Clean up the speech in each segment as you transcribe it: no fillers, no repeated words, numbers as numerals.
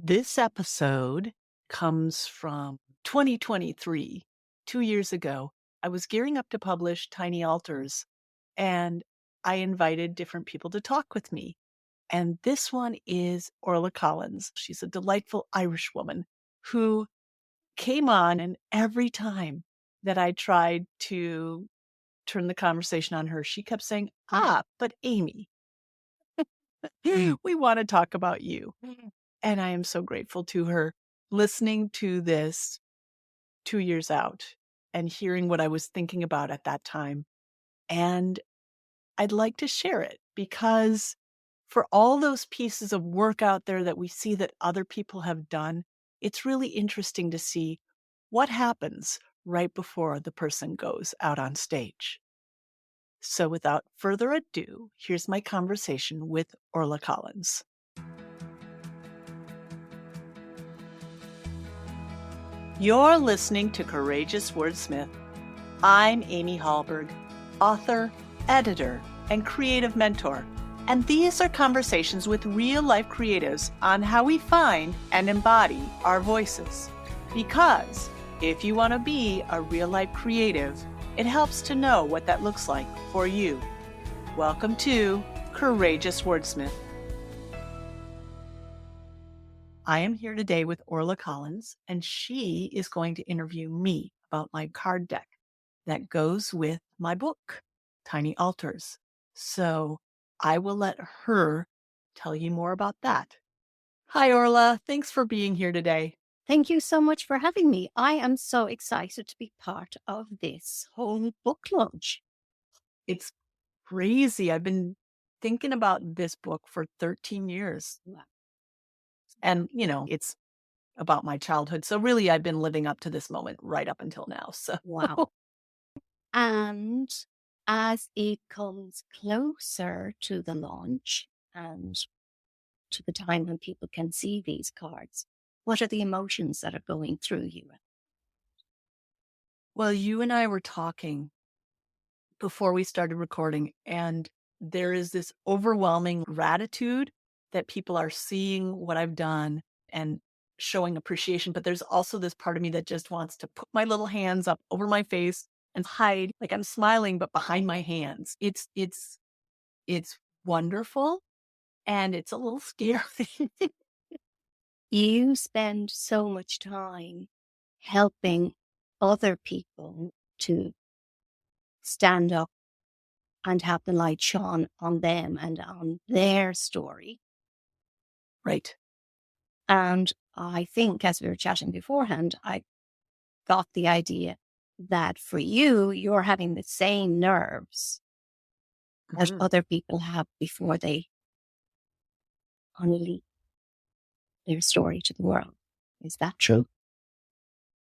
This episode comes from 2023, 2 years ago. I was gearing up to publish Tiny Altars, and I invited different people to talk with me. And this one is Orla Collins. She's a delightful Irish woman who came on, and every time that I tried to turn the conversation on her, she kept saying, but Amy, we want to talk about you. And I am so grateful to her listening to this 2 years out and hearing what I was thinking about at that time. And I'd like to share it because for all those pieces of work out there that we see that other people have done, it's really interesting to see what happens right before the person goes out on stage. So without further ado, here's my conversation with Orla Collins. You're listening to Courageous Wordsmith. I'm Amy Hallberg, author, editor, and creative mentor. And these are conversations with real-life creatives on how we find and embody our voices. Because if you want to be a real-life creative, it helps to know what that looks like for you. Welcome to Courageous Wordsmith. I am here today with Orla Collins, and she is going to interview me about my card deck that goes with my book, Tiny Altars. So I will let her tell you more about that. Hi, Orla. Thanks for being here today. Thank you so much for having me. I am so excited to be part of this whole book launch. It's crazy. I've been thinking about this book for 13 years. Wow. And, it's about my childhood. So really, I've been living up to this moment right up until now. So Wow. And as it comes closer to the launch and to the time when people can see these cards, what are the emotions that are going through you? Well, you and I were talking before we started recording, and there is this overwhelming gratitude that people are seeing what I've done and showing appreciation. But there's also this part of me that just wants to put my little hands up over my face and hide, like I'm smiling, but behind my hands. It's wonderful, and it's a little scary. You spend so much time helping other people to stand up and have the light shone on them and on their story. Right. And I think, as we were chatting beforehand, I got the idea that for you, you're having the same nerves that Mhm. other people have before they unleash their story to the world. Is that true?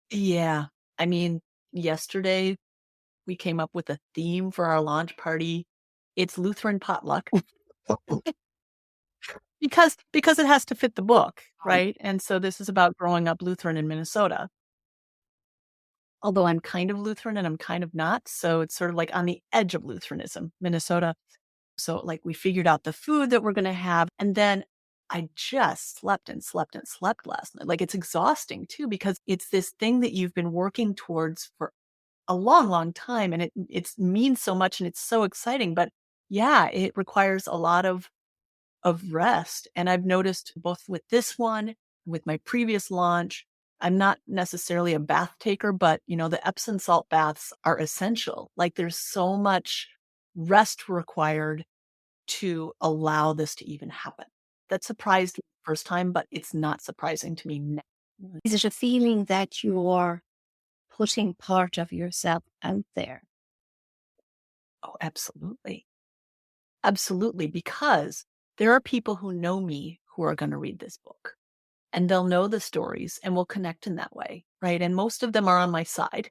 Yeah. I mean, yesterday we came up with a theme for our launch party. It's Lutheran potluck. Because it has to fit the book, right? And so this is about growing up Lutheran in Minnesota. Although I'm kind of Lutheran and I'm kind of not. So it's sort of like on the edge of Lutheranism, Minnesota. So like we figured out the food that we're going to have. And then I just slept and slept and slept last night. Like it's exhausting too, because it's this thing that you've been working towards for a long, long time. And it means so much and it's so exciting. But yeah, it requires a lot of rest. And I've noticed both with this one, with my previous launch, I'm not necessarily a bath taker, but the Epsom salt baths are essential. Like there's so much rest required to allow this to even happen. That surprised me the first time, but it's not surprising to me now. Is it a feeling that you're putting part of yourself out there? Oh, absolutely. Absolutely. Because there are people who know me who are going to read this book. And they'll know the stories and we'll connect in that way, right? And most of them are on my side.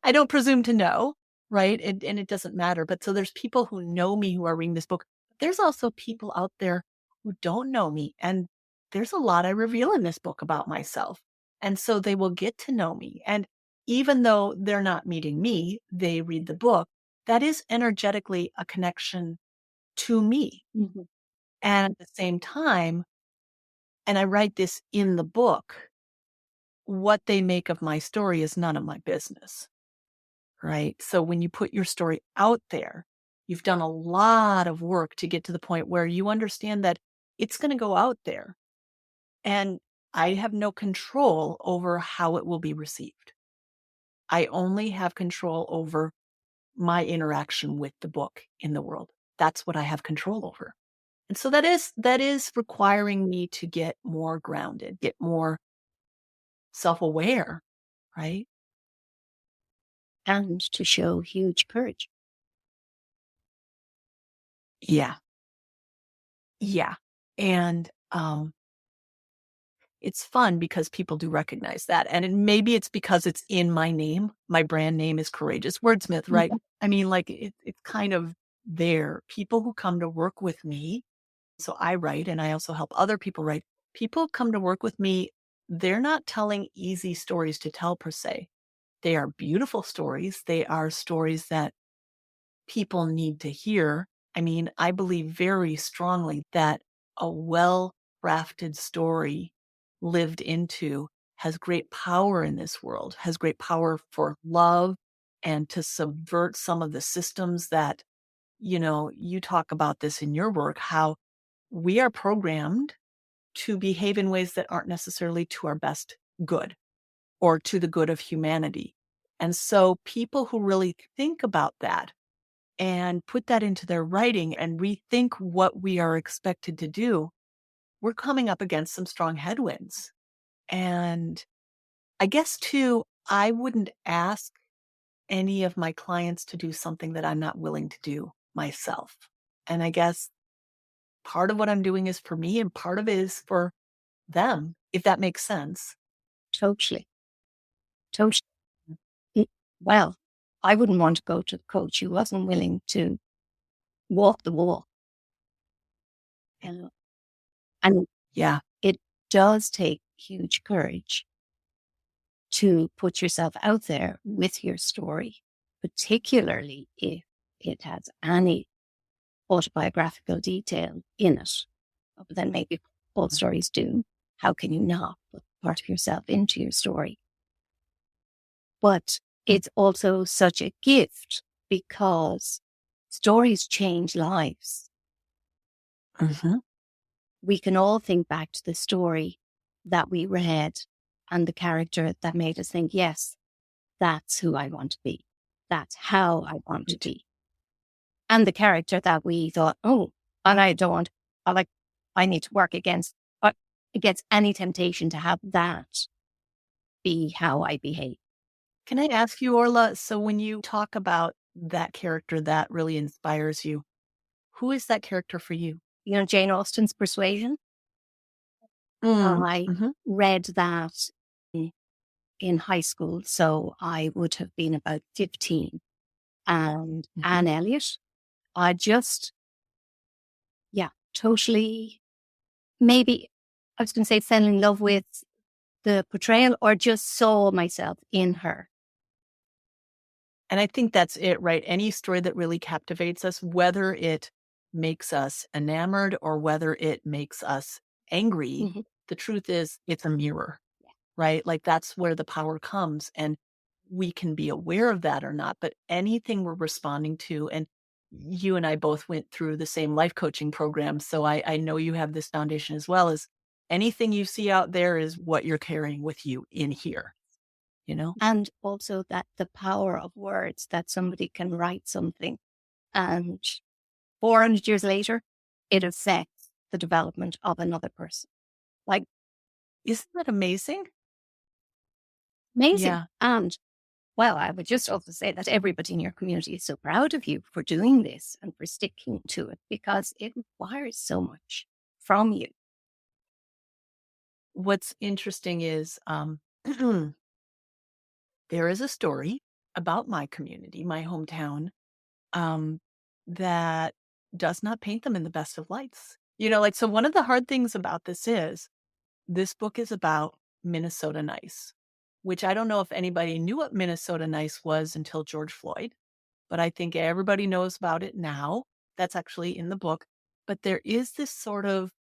I don't presume to know, right? And it doesn't matter. But so there's people who know me who are reading this book. There's also people out there who don't know me. And there's a lot I reveal in this book about myself. And so they will get to know me. And even though they're not meeting me, they read the book. That is energetically a connection to me. Mm-hmm. And at the same time, and I write this in the book, what they make of my story is none of my business, right? So when you put your story out there, you've done a lot of work to get to the point where you understand that it's going to go out there, and I have no control over how it will be received. I only have control over my interaction with the book in the world. That's what I have control over. And so that is requiring me to get more grounded, get more self-aware, right? And to show huge courage. Yeah. Yeah. And it's fun because people do recognize that. And maybe it's because it's in my name. My brand name is Courageous Wordsmith, right? Mhm. I mean, like it's kind of there. People who come to work with me, so I write and I also help other people write. People come to work with me, they're not telling easy stories to tell per se. They are beautiful stories. They are stories that people need to hear. I mean, I believe very strongly that a well-crafted story lived into has great power in this world, has great power for love and to subvert some of the systems that, you talk about this in your work, how we are programmed to behave in ways that aren't necessarily to our best good or to the good of humanity. And so people who really think about that and put that into their writing and rethink what we are expected to do, we're coming up against some strong headwinds. And I guess too, I wouldn't ask any of my clients to do something that I'm not willing to do myself. And I guess part of what I'm doing is for me and part of it is for them, if that makes sense. Totally. Totally. Well, I wouldn't want to go to the coach who wasn't willing to walk the walk. And Yeah. it does take huge courage to put yourself out there with your story, particularly if it has any autobiographical detail in it. But then maybe all stories do. How can you not put part of yourself into your story? But it's also such a gift because stories change lives. Mhm. We can all think back to the story that we read and the character that made us think, yes, that's who I want to be. That's how I want to Right. be. And the character that we thought, oh, and I don't want, I need to work against any temptation to have that be how I behave. Can I ask you, Orla, so when you talk about that character that really inspires you, who is that character for you? Jane Austen's Persuasion. Mm, I mhm, read that in high school, so I would have been about 15. And mhm. Anne Elliot, I just, yeah, totally, maybe I was going to say fell in love with the portrayal or just saw myself in her. And I think that's it, right? Any story that really captivates us, whether it makes us enamored or whether it makes us angry, Mhm. the truth is it's a mirror, right? Like that's where the power comes. And we can be aware of that or not, but anything we're responding to, and you and I both went through the same life coaching program. So I know you have this foundation as well as anything you see out there is what you're carrying with you in here, you know? And also that the power of words, that somebody can write something and 400 years later, it affects the development of another person. Like, Isn't that amazing? amazing. Yeah. And well, I would just also say that everybody in your community is so proud of you for doing this and for sticking to it because it requires so much from you. What's interesting is there is a story about my community, my hometown, um, that does not paint them in the best of lights. Like, so one of the hard things about this book is about Minnesota Nice, which I don't know if anybody knew what Minnesota Nice was until George Floyd, but I think everybody knows about it now. That's actually in the book. But there is this sort of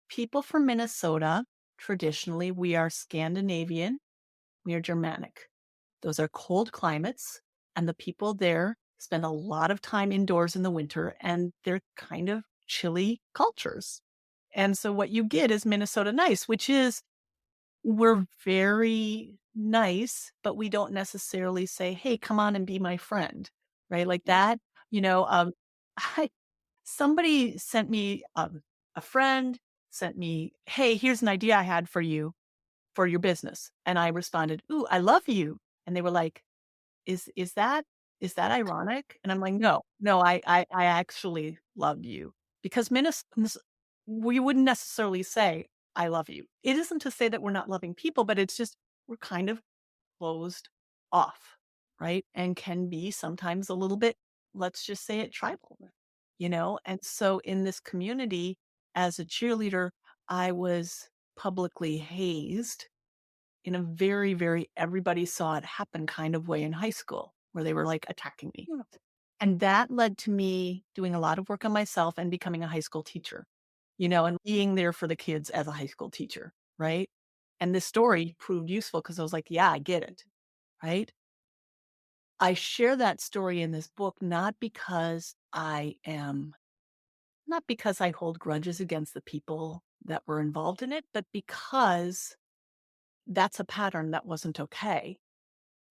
people from Minnesota, traditionally, we are Scandinavian, we are Germanic. Those are cold climates, and the people there spend a lot of time indoors in the winter, and they're kind of chilly cultures. And so what you get is Minnesota nice, which is we're very nice, but we don't necessarily say, hey, come on and be my friend, right? Like that, you know, I, somebody sent me, a friend sent me, hey, here's an idea I had for you for your business. And I responded, ooh, I love you. And they were like, is that is that ironic? And I'm like, no, I actually love you because we wouldn't necessarily say I love you. It isn't to say that we're not loving people, but it's just we're kind of closed off, right? And can be sometimes a little bit, let's just say it tribal, you know? And so in this community, as a cheerleader, I was publicly hazed in a very, very everybody saw it happen kind of way in high school where they were like attacking me. And that led to me doing a lot of work on myself and becoming a high school teacher, you know, and being there for the kids as a high school teacher. Right. And this story proved useful because I was like, yeah, I get it. Right. I share that story in this book, not because I hold grudges against the people that were involved in it, but because that's a pattern that wasn't okay.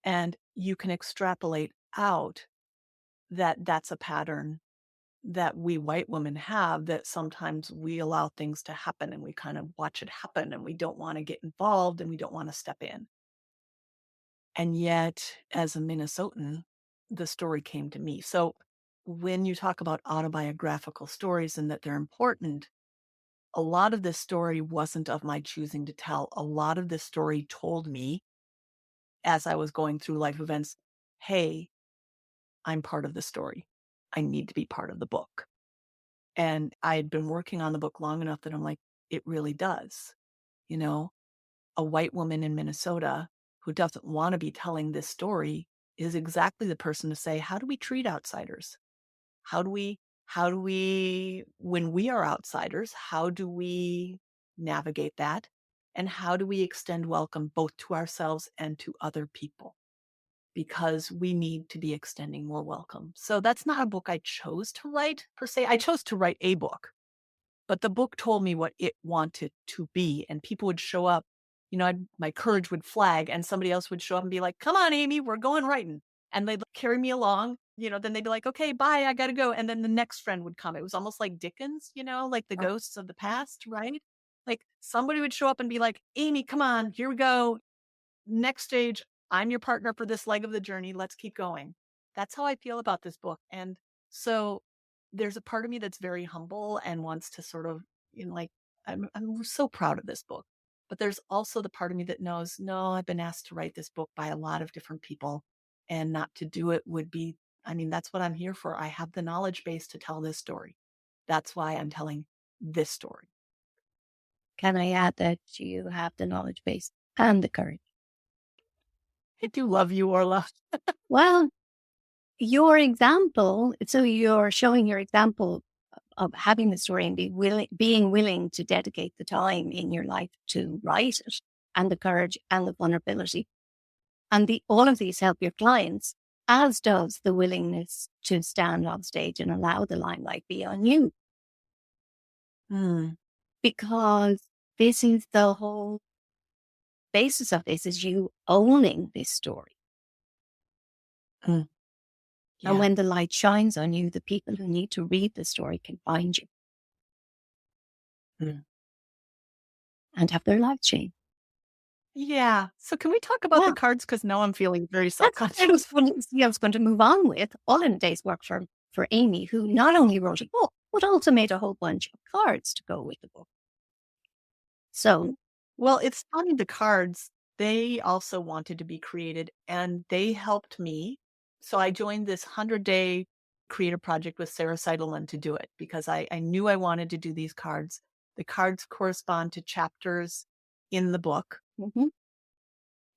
And you can extrapolate out that that's a pattern that we white women have, that sometimes we allow things to happen and we kind of watch it happen and we don't want to get involved and we don't want to step in. And yet, as a Minnesotan, the story came to me. So when you talk about autobiographical stories and that they're important, a lot of this story wasn't of my choosing to tell. A lot of this story told me as I was going through life events, hey, I'm part of the story. I need to be part of the book. And I had been working on the book long enough that I'm like, it really does. You know, a white woman in Minnesota who doesn't want to be telling this story is exactly the person to say, how do we treat outsiders? When we are outsiders, how do we navigate that? And how do we extend welcome both to ourselves and to other people? Because we need to be extending more welcome. So that's not a book I chose to write per se. I chose to write a book, but the book told me what it wanted to be. And people would show up, you know, my courage would flag and somebody else would show up and be like, come on, Amy, we're going writing. And they'd carry me along, you know, then they'd be like, okay, bye, I got to go. And then the next friend would come. It was almost like Dickens, you know, like the ghosts of the past, right? Like somebody would show up and be like, Amy, come on, here we go. Next stage, I'm your partner for this leg of the journey. Let's keep going. That's how I feel about this book. And so there's a part of me that's very humble and wants to sort of, you know, like, I'm so proud of this book. But there's also the part of me that knows, no, I've been asked to write this book by a lot of different people, and not to do it would be, I mean, that's what I'm here for. I have the knowledge base to tell this story. That's why I'm telling this story. Can I add that you have the knowledge base and the courage? I do love you, Orla. Well, your example, so you're showing your example of having the story and being willing to dedicate the time in your life to write it, and the courage and the vulnerability. And all of these help your clients, as does the willingness to stand on stage and allow the limelight be on you. Because this is the whole basis of this, is you owning this story. Yeah. And when the light shines on you, the people who need to read the story can find you and have their lives changed. Yeah. So can we talk about the cards? Because now I'm feeling very self-conscious. I was going to move on with all in a day's work for Amy, who not only wrote a book, but also made a whole bunch of cards to go with the book. So, well, it's funny, the cards, they also wanted to be created and they helped me. So I joined this 100-day creative project with Sarah Seidelman to do it because I knew I wanted to do these cards. The cards correspond to chapters in the book.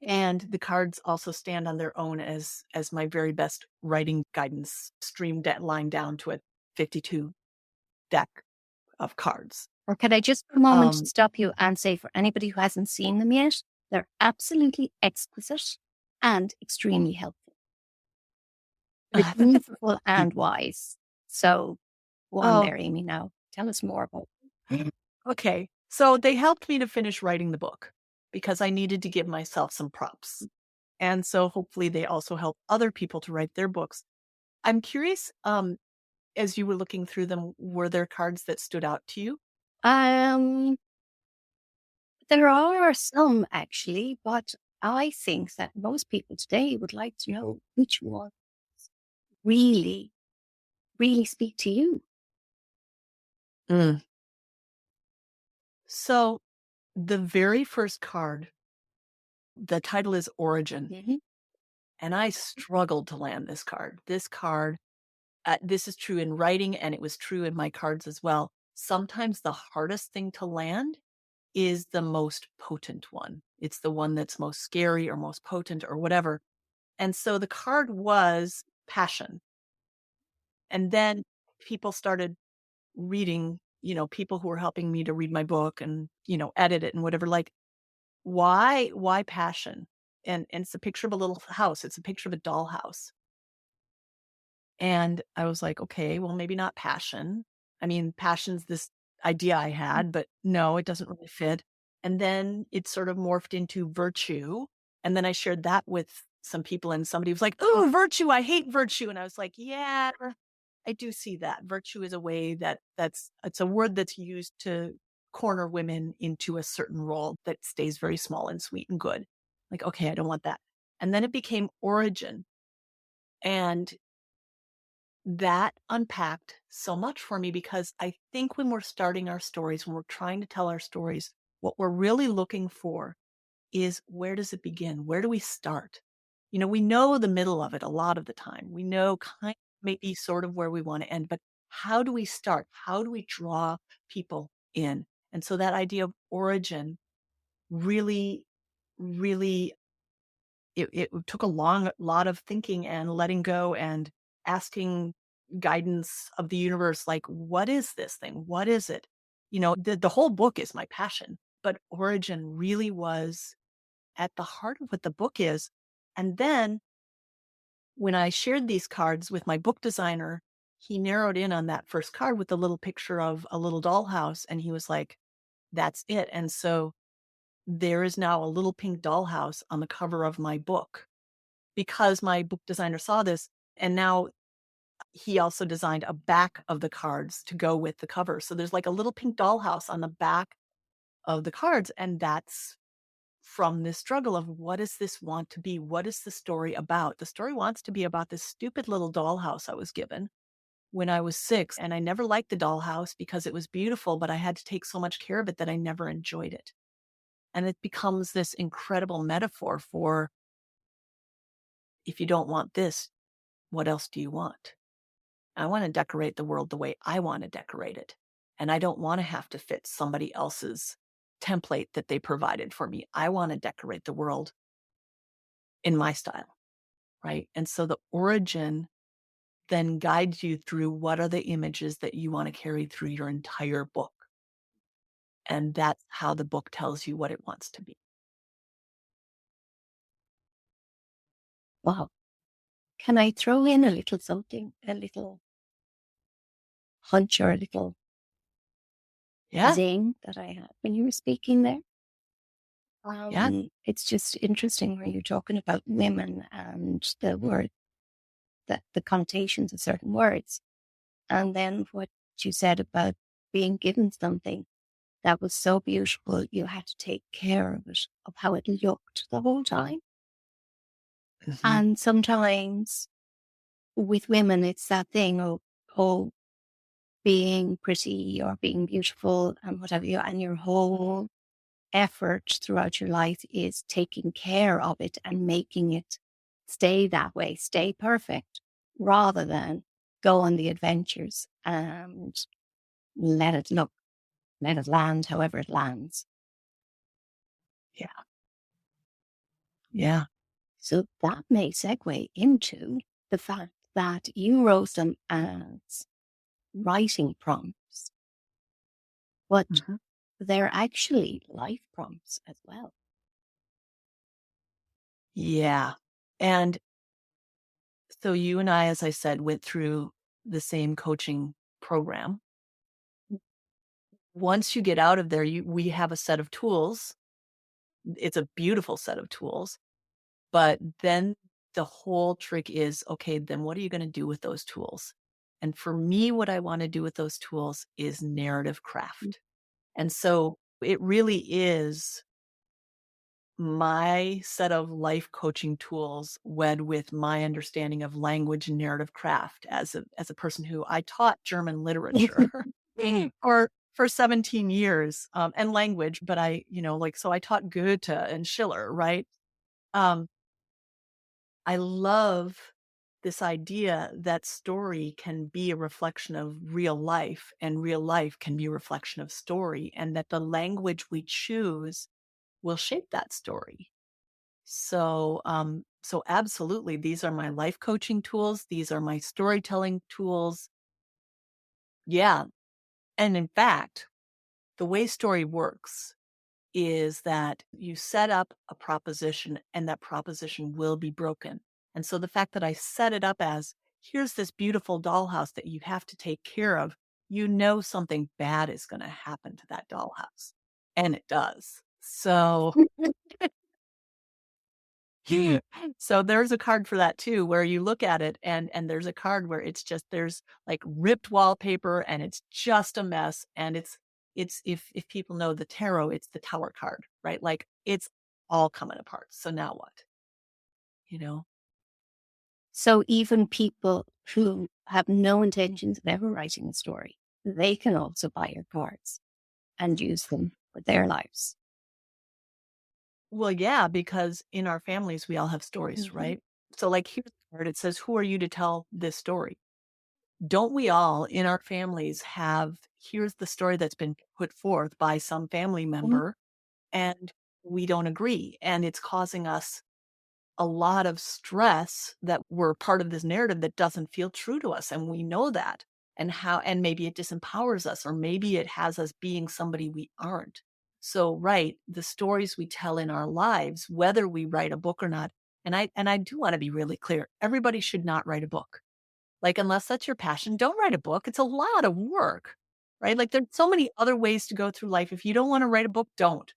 And the cards also stand on their own as my very best writing guidance, streamline down to a 52 deck of cards. Or can I just for a moment Um, stop you and say, for anybody who hasn't seen them yet, they're absolutely exquisite and extremely helpful. They're beautiful and wise. So go on oh, there, Amy, now. Tell us more about them. okay. So they helped me to finish writing the book because I needed to give myself some props. And so hopefully they also help other people to write their books. I'm curious, as you were looking through them, were there cards that stood out to you? Um, there are some actually, but I think that most people today would like to know which ones really, really speak to you. Mm. So the very first card, the title is Origin. Mm-hmm. And I struggled to land this card. This card, this is true in writing and it was true in my cards as well. Sometimes the hardest thing to land is the most potent one. It's the one that's most scary or most potent or whatever. And so the card was passion. And then people started reading, people who were helping me to read my book and, edit it and whatever, like, why passion? And it's a picture of a little house. It's a picture of a dollhouse. And I was like, okay, well, maybe not passion. I mean, passion's this idea I had, but no, it doesn't really fit. And then it sort of morphed into virtue. And then I shared that with some people, and somebody was like, oh, virtue, I hate virtue. And I was like, yeah, I do see that. Virtue is a way it's a word that's used to corner women into a certain role that stays very small and sweet and good. Like, okay, I don't want that. And then it became origin. And that unpacked so much for me because I think when we're starting our stories, when we're trying to tell our stories, what we're really looking for is, where does it begin? Where do we start? We know the middle of it a lot of the time. We know kind of maybe sort of where we want to end, but how do we start? How do we draw people in? And so that idea of origin really, really, it took a lot of thinking and letting go and asking guidance of the universe, like, what is this thing? What is it? The whole book is my passion, but origin really was at the heart of what the book is. And then when I shared these cards with my book designer, he narrowed in on that first card with the little picture of a little dollhouse. And he was like, that's it. And so there is now a little pink dollhouse on the cover of my book because my book designer saw this. And now he also designed a back of the cards to go with the cover. So there's like a little pink dollhouse on the back of the cards. And that's from this struggle of, what does this want to be? What is the story about? The story wants to be about this stupid little dollhouse I was given when I was 6. And I never liked the dollhouse because it was beautiful, but I had to take so much care of it that I never enjoyed it. And it becomes this incredible metaphor for, if you don't want this, what else do you want? I want to decorate the world the way I want to decorate it. And I don't want to have to fit somebody else's template that they provided for me. I want to decorate the world in my style, right? And so the origin then guides you through, what are the images that you want to carry through your entire book. And that's how the book tells you what it wants to be. Wow. Can I throw in a little something, a little hunch or a little Yeah. zing that I had when you were speaking there? Yeah. It's just interesting where you're talking about women and the word, the connotations of certain words. And then what you said about being given something that was so beautiful, you had to take care of it, of how it looked the whole time. Mhm. And sometimes with women, it's that thing of, oh, being pretty or being beautiful and whatever you, and your whole effort throughout your life is taking care of it and making it stay that way, stay perfect, rather than go on the adventures and let it look, let it land however it lands. Yeah. Yeah. So that may segue into the fact that you wrote them as writing prompts. but they're actually life prompts as well. Yeah. And so you and I, as I said, went through the same coaching program. Once you get out of there, we have a set of tools. It's a beautiful set of tools. But then the whole trick is, okay, then what are you going to do with those tools? And for me, what I want to do with those tools is narrative craft. And so it really is my set of life coaching tools wed with my understanding of language and narrative craft as a person who I taught German literature for 17 years, and language, but so I taught Goethe and Schiller, right? I love this idea that story can be a reflection of real life and real life can be a reflection of story, and that the language we choose will shape that story. So absolutely, these are my life coaching tools. These are my storytelling tools. Yeah. And in fact, the way story works is that you set up a proposition and that proposition will be broken. And so the fact that I set it up as, here's this beautiful dollhouse that you have to take care of, something bad is going to happen to that dollhouse. And it does. So So there's a card for that too, where you look at it and there's a card where there's like ripped wallpaper and it's just a mess. And it's if people know the tarot, it's the Tower card, right? Like it's all coming apart. So now what? You know? So even people who have no intentions of ever writing a story, they can also buy your cards and use them for their lives. Well, yeah, because in our families we all have stories, right? So like here's the card. It says, who are you to tell this story? Don't we all in our families have, here's the story that's been put forth by some family member and we don't agree. And it's causing us a lot of stress that we're part of this narrative that doesn't feel true to us. And we know that. And maybe it disempowers us, or maybe it has us being somebody we aren't. So, right, the stories we tell in our lives, whether we write a book or not, and I do want to be really clear, everybody should not write a book. Like, unless that's your passion, don't write a book. It's a lot of work, right? Like, there's so many other ways to go through life. If you don't want to write a book, don't.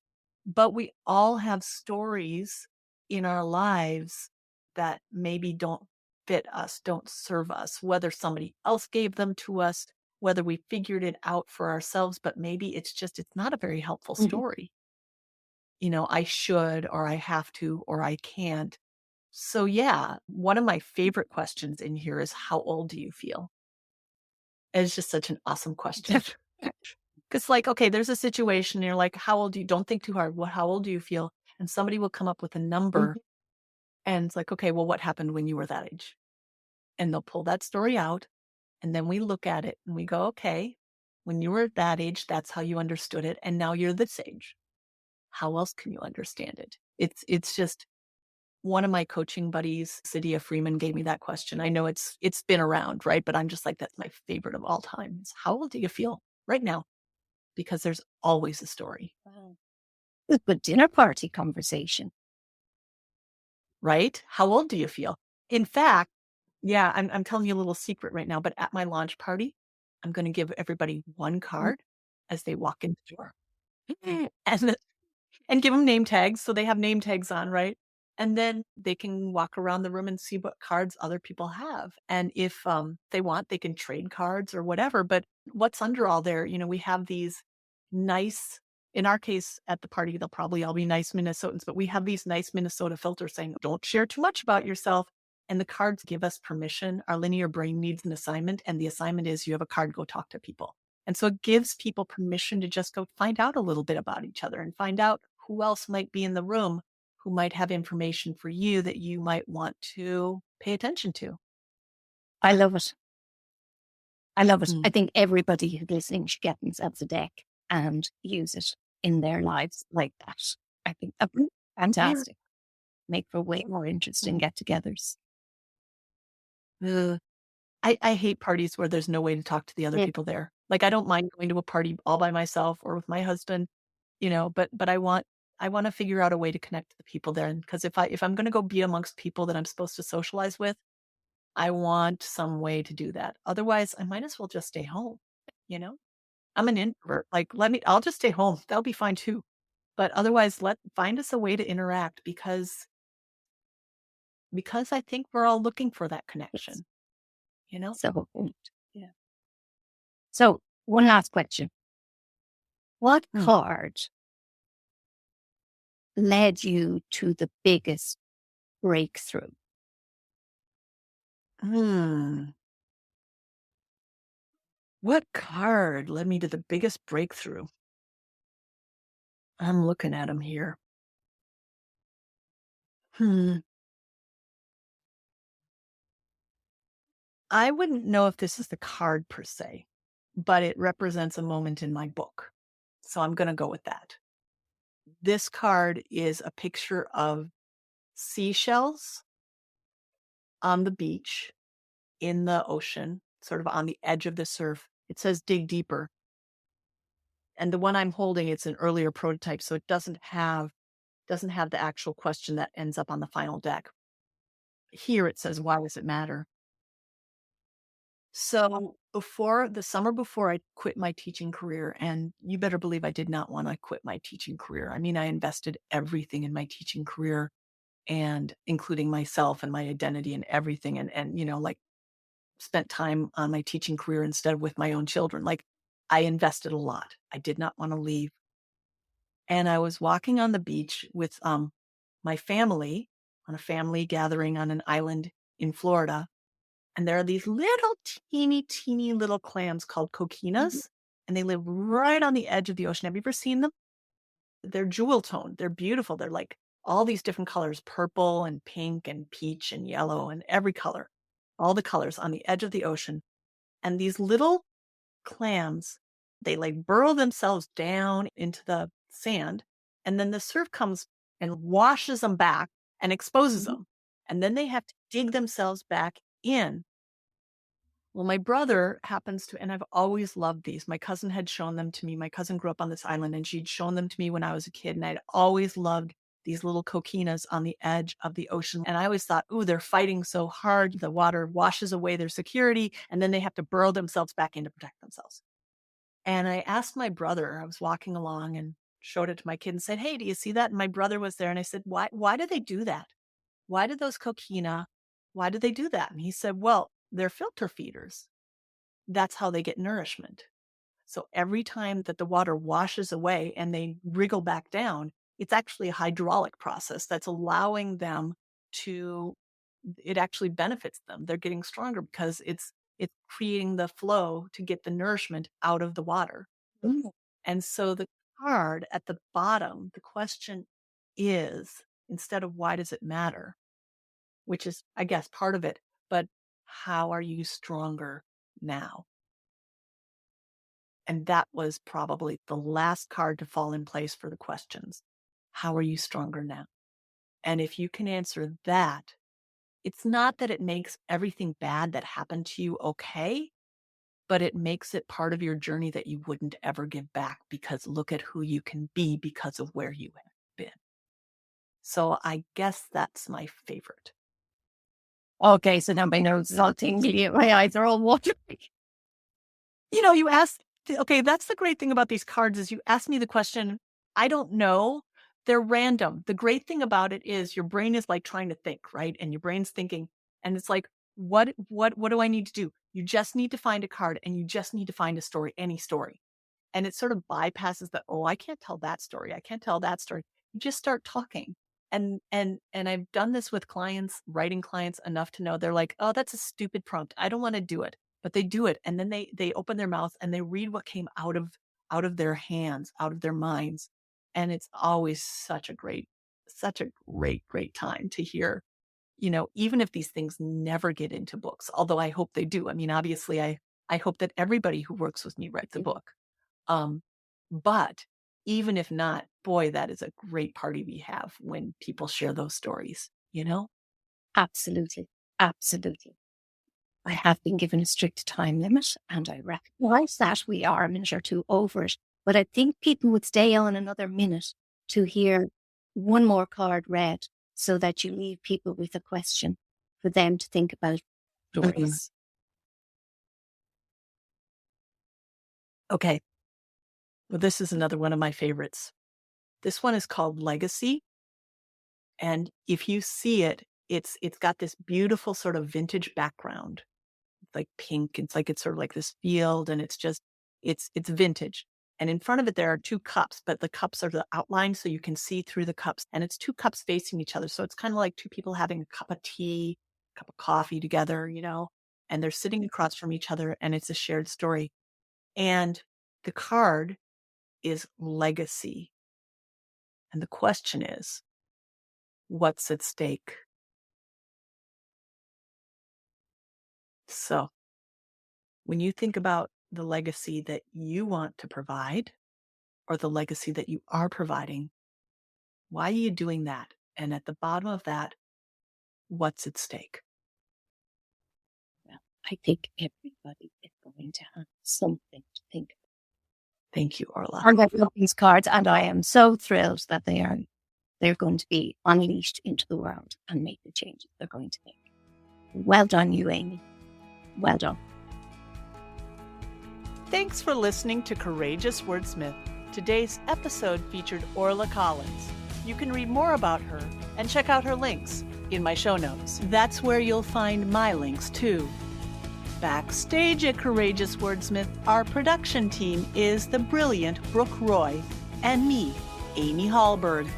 But we all have stories in our lives that maybe don't fit us, don't serve us, whether somebody else gave them to us, whether we figured it out for ourselves, but maybe it's not a very helpful story. I should, or I have to, or I can't. So yeah, one of my favorite questions in here is, how old do you feel? It's just such an awesome question. Because like, okay, there's a situation and you're like, how old do you, don't think too hard. How old do you feel? And somebody will come up with a number and it's like, okay, well, what happened when you were that age? And they'll pull that story out. And then we look at it and we go, okay, when you were that age, that's how you understood it. And now you're this age. How else can you understand it? It's just, one of my coaching buddies, Cydia Freeman, gave me that question. I know it's been around, right? But I'm just like, that's my favorite of all time. It's, how old do you feel right now? Because there's always a story. Wow. A good dinner party conversation. Right? How old do you feel? In fact, yeah, I'm telling you a little secret right now, but at my launch party, I'm going to give everybody one card as they walk in the door. And give them name tags. So they have name tags on, right? And then they can walk around the room and see what cards other people have. And if they want, they can trade cards or whatever. But what's under all there, we have these nice, in our case at the party, they'll probably all be nice Minnesotans, but we have these nice Minnesota filters saying, don't share too much about yourself. And the cards give us permission. Our linear brain needs an assignment. And the assignment is, you have a card, go talk to people. And so it gives people permission to just go find out a little bit about each other and find out who else might be in the room who might have information for you that you might want to pay attention to. I love it. I love it. I think everybody who's listening should get themselves a deck and use it in their lives like that. I think that's fantastic. Make for way more interesting get-togethers. I hate parties where there's no way to talk to the other Yeah. people there. Like, I don't mind going to a party all by myself or with my husband, but I want to figure out a way to connect to the people there. Because if I'm going to go be amongst people that I'm supposed to socialize with, I want some way to do that. Otherwise, I might as well just stay home. You know, I'm an introvert. Like, I'll just stay home. That'll be fine too. But otherwise, find us a way to interact because I think we're all looking for that connection. So, Yeah. so one last question. What Hmm. card led you to the biggest breakthrough? What card led me to the biggest breakthrough? I'm looking at them here. I wouldn't know if this is the card per se, but it represents a moment in my book. So I'm going to go with that. This card is a picture of seashells on the beach in the ocean, sort of on the edge of the surf. It says dig deeper. And the one I'm holding, it's an earlier prototype, so it doesn't have the actual question that ends up on the final deck. Here it says, why does it matter? So the summer before I quit my teaching career, and you better believe I did not want to quit my teaching career. I mean, I invested everything in my teaching career, and including myself and my identity and everything, and like spent time on my teaching career instead of with my own children. Like, I invested a lot. I did not want to leave. And I was walking on the beach with my family on a family gathering on an island in Florida. And there are these little teeny little clams called coquinas, and they live right on the edge of the ocean. Have you ever seen them? They're jewel toned. They're beautiful. They're like all these different colors, purple and pink and peach and yellow and every color, all the colors on the edge of the ocean. And these little clams, they like burrow themselves down into the sand, and then the surf comes and washes them back and exposes them. And then they have to dig themselves back in. Well, my brother happens to, and I've always loved these. My cousin had shown them to me. My cousin grew up on this island, and she'd shown them to me when I was a kid. And I'd always loved these little coquinas on the edge of the ocean. And I always thought, ooh, they're fighting so hard. The water washes away their security, and then they have to burrow themselves back in to protect themselves. And I asked my brother, I was walking along and showed it to my kid and said, hey, do you see that? And my brother was there. And I said, why do they do that? Why do those coquina, why do they do that? And he said, well, they're filter feeders. That's how they get nourishment. So every time that the water washes away and they wriggle back down, it's actually a hydraulic process that's allowing them it actually benefits them. They're getting stronger because it's creating the flow to get the nourishment out of the water. And so the card at the bottom, the question is, instead of why does it matter, which is, I guess, part of it, but how are you stronger now? And that was probably the last card to fall in place for the questions. How are you stronger now? And if you can answer that, it's not that it makes everything bad that happened to you okay, but it makes it part of your journey that you wouldn't ever give back, because look at who you can be because of where you have been. So I guess that's my favorite. Okay, so now my nose is all tingly, my eyes are all watery. You asked, okay, that's the great thing about these cards is you ask me the question, I don't know. They're random. The great thing about it is your brain is like trying to think, right? And your brain's thinking, and it's like, what do I need to do? You just need to find a card, and you just need to find a story, any story. And it sort of bypasses the, oh, I can't tell that story. I can't tell that story. You just start talking. And I've done this with clients, writing clients enough to know they're like, oh, that's a stupid prompt. I don't want to do it. But they do it. And then they open their mouth and they read what came out of their hands, out of their minds. And it's always such a great time to hear, even if these things never get into books, although I hope they do. I mean, obviously I hope that everybody who works with me writes a book. But even if not, boy, that is a great party we have when people share those stories, Absolutely. Absolutely. I have been given a strict time limit, and I recognise that we are a minute or two over it. But I think people would stay on another minute to hear one more card read so that you leave people with a question for them to think about stories. Okay. Well, this is another one of my favorites. This one is called Legacy. And if you see it, it's got this beautiful sort of vintage background. It's like pink. It's sort of like this field, and it's vintage. And in front of it, there are two cups, but the cups are the outline, so you can see through the cups. And it's two cups facing each other. So it's kind of like two people having a cup of tea, a cup of coffee together, and they're sitting across from each other, and it's a shared story. And the card is legacy. And the question is, what's at stake? So when you think about the legacy that you want to provide, or the legacy that you are providing, why are you doing that? And at the bottom of that, what's at stake? Well, I think everybody is going to have something to think about. Thank you, Orla. I love these cards, and I am so thrilled that they're going to be unleashed into the world and make the changes they're going to make. Well done, you, Amy. Well done. Thanks for listening to Courageous Wordsmith. Today's episode featured Orla Collins. You can read more about her and check out her links in my show notes. That's where you'll find my links too. Backstage at Courageous Wordsmith, our production team is the brilliant Brooke Roy and me, Amy Hallberg.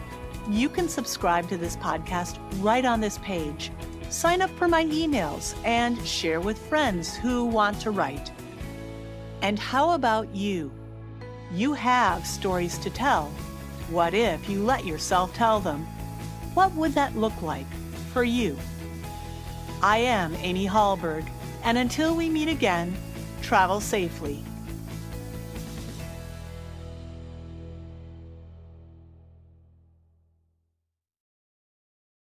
You can subscribe to this podcast right on this page. Sign up for my emails and share with friends who want to write. And how about you? You have stories to tell. What if you let yourself tell them? What would that look like for you? I am Amy Hallberg, and until we meet again, travel safely.